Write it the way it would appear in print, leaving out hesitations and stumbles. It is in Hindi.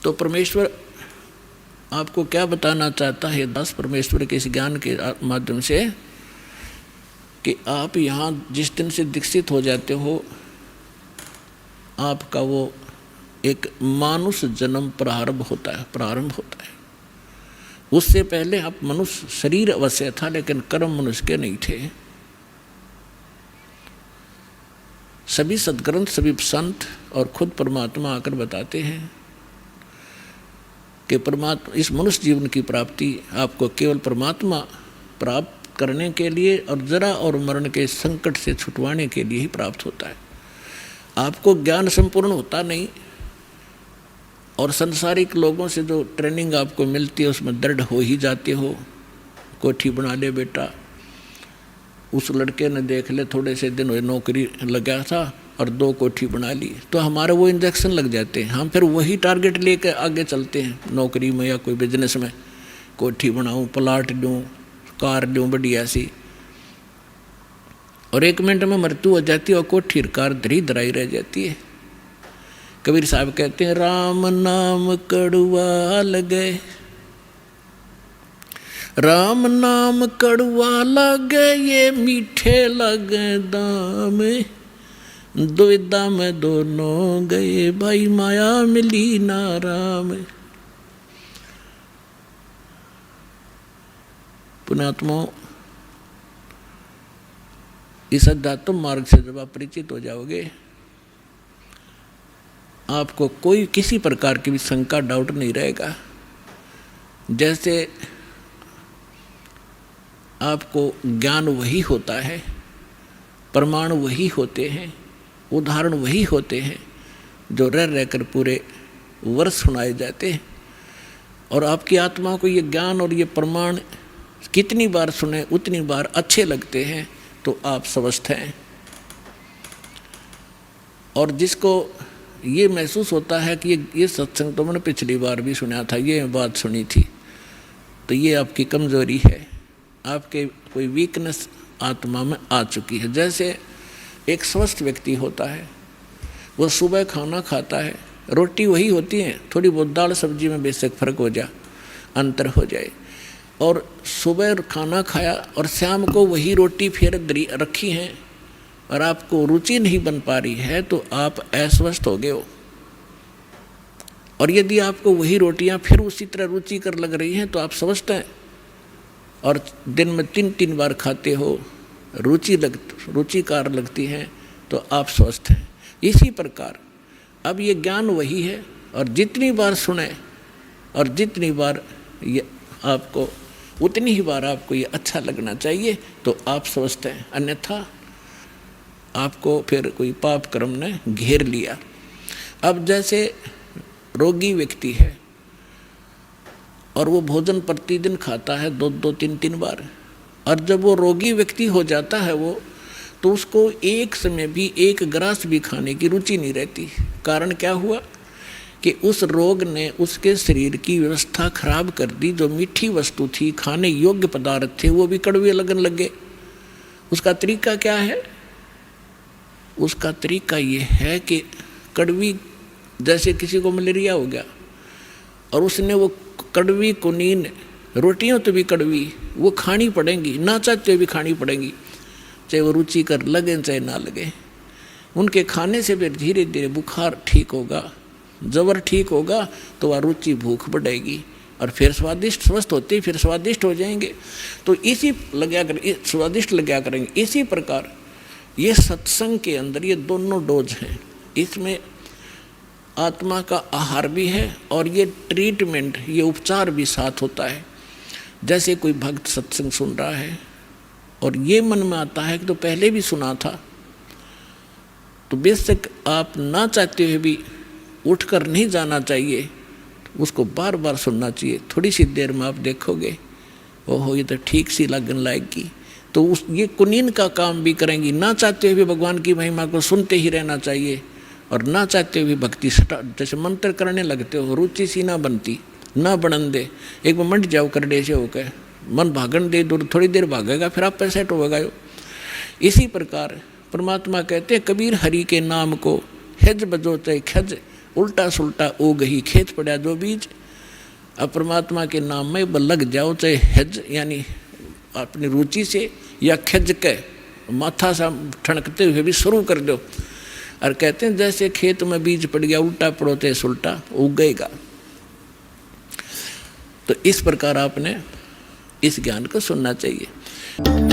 तो परमेश्वर आपको क्या बताना चाहता है दास परमेश्वर के इस ज्ञान के माध्यम से कि आप यहाँ जिस दिन से दीक्षित हो जाते हो, आपका वो एक मानुष जन्म प्रारंभ होता है। उससे पहले आप मनुष्य शरीर अवश्य था, लेकिन कर्म मनुष्य के नहीं थे। सभी सद्ग्रंथ, सभी संत और खुद परमात्मा आकर बताते हैं कि परमात्मा इस मनुष्य जीवन की प्राप्ति आपको केवल परमात्मा प्राप्त करने के लिए और जरा और मरण के संकट से छुटवाने के लिए ही प्राप्त होता है। आपको ज्ञान संपूर्ण होता नहीं, और संसारिक लोगों से जो ट्रेनिंग आपको मिलती है उसमें दृढ़ हो ही जाते हो। कोठी बना ले बेटा, उस लड़के ने देख ले थोड़े से दिन हुए नौकरी लगा था और 2 कोठी बना ली, तो हमारे वो इंजेक्शन लग जाते हैं। हम फिर वही टारगेट लेकर आगे चलते हैं नौकरी में या कोई बिजनेस में। कोठी बनाऊं, प्लाट लूँ, कार लूँ बढ़िया सी, और 1 मिनट में मृत्यु हो जाती है और कोठी कार धरी धराई रह जाती है। कबीर साहब कहते हैं राम नाम कड़वा लगे, राम नाम कड़वा लगे, ये मीठे लगे दाम, दुविधा में दोनों गए, भाई माया मिली ना राम। पुण्यात्मा, इस अध्यात्म मार्ग से जब आप परिचित हो जाओगे, आपको कोई किसी प्रकार की भी शंका डाउट नहीं रहेगा। जैसे आपको ज्ञान वही होता है, प्रमाण वही होते हैं, उदाहरण वही होते हैं जो रह रहकर पूरे वर्ष सुनाए जाते हैं। और आपकी आत्मा को ये ज्ञान और ये प्रमाण कितनी बार सुने उतनी बार अच्छे लगते हैं, तो आप स्वस्थ हैं। और जिसको ये महसूस होता है कि ये सत्संग तो मैंने पिछली बार भी सुना था, ये बात सुनी थी, तो ये आपकी कमजोरी है, आपके कोई वीकनेस आत्मा में आ चुकी है। जैसे एक स्वस्थ व्यक्ति होता है, वो सुबह खाना खाता है, रोटी वही होती है, थोड़ी बहुत दाल सब्जी में बेशक फर्क हो जाए, अंतर हो जाए, और सुबह खाना खाया और शाम को वही रोटी फिर रखी है और आपको रुचि नहीं बन पा रही है, तो आप अस्वस्थ हो गए हो। और यदि आपको वही रोटियां फिर उसी तरह रुचिकर लग रही हैं, तो आप स्वस्थ हैं। और दिन में 3-3 बार खाते हो, रुचिकार लगती हैं, तो आप स्वस्थ हैं। इसी प्रकार अब ये ज्ञान वही है, और जितनी बार सुने और जितनी बार ये आपको उतनी ही बार आपको ये अच्छा लगना चाहिए, तो आप स्वस्थ हैं। अन्यथा आपको फिर कोई पाप कर्म ने घेर लिया। अब जैसे रोगी व्यक्ति है और वो भोजन प्रतिदिन खाता है 2-2, 3-3 बार, और जब वो रोगी व्यक्ति हो जाता है वो, तो उसको एक समय भी 1 ग्रास भी खाने की रुचि नहीं रहती। कारण क्या हुआ कि उस रोग ने उसके शरीर की व्यवस्था खराब कर दी। जो मीठी वस्तु थी, खाने योग्य पदार्थ थे, वो भी कड़वे लगने लगे। उसका तरीका क्या है? उसका तरीका ये है कि कड़वी, जैसे किसी को मलेरिया हो गया और उसने वो कड़वी कुनीन रोटियां तो भी कड़वी वो खानी पड़ेंगी, ना चाहते भी खानी पड़ेंगी, चाहे वो रुचि कर लगे चाहे ना लगे। उनके खाने से फिर धीरे धीरे बुखार ठीक होगा, जबर ठीक होगा, तो वह रुचि भूख बढ़ेगी और फिर स्वादिष्ट स्वस्थ होते फिर स्वादिष्ट हो जाएंगे। तो इसी स्वादिष्ट लगा करेंगे। इसी प्रकार ये सत्संग के अंदर ये दोनों डोज हैं। इसमें आत्मा का आहार भी है और ये ट्रीटमेंट, ये उपचार भी साथ होता है। जैसे कोई भक्त सत्संग सुन रहा है और ये मन में आता है कि तो पहले भी सुना था, तो बेशक आप ना चाहते हुए भी उठकर नहीं जाना चाहिए, उसको बार बार सुनना चाहिए। थोड़ी सी देर में आप देखोगे ओहो ये तो ठीक सी लगन लाएगी, तो उस ये कुनीन का काम भी करेंगी। ना चाहते हुए भगवान की महिमा को सुनते ही रहना चाहिए और ना चाहते हुए भक्ति जैसे मंत्र करने लगते हो, रुचि सी ना बनती, ना बनन दे। एक बार मंड जाओ करडे से होकर मन भागन दे, दूर थोड़ी देर भागेगा फिर आप पे सेट होगा। इसी प्रकार परमात्मा कहते हैं कबीर हरि के नाम को हिज बजो चाहे खज, उल्टा सुल्टा उग ही खेत पड़ा जो बीज। अब परमात्मा के नाम में लग जाओ, चाहे हज यानी अपनी रुचि से या खज के माथा सा ठनकते हुए भी शुरू कर दो। और कहते हैं जैसे खेत में बीज पड़ गया, उल्टा पड़ो ते सुल्टा उगेगा। तो इस प्रकार आपने इस ज्ञान को सुनना चाहिए।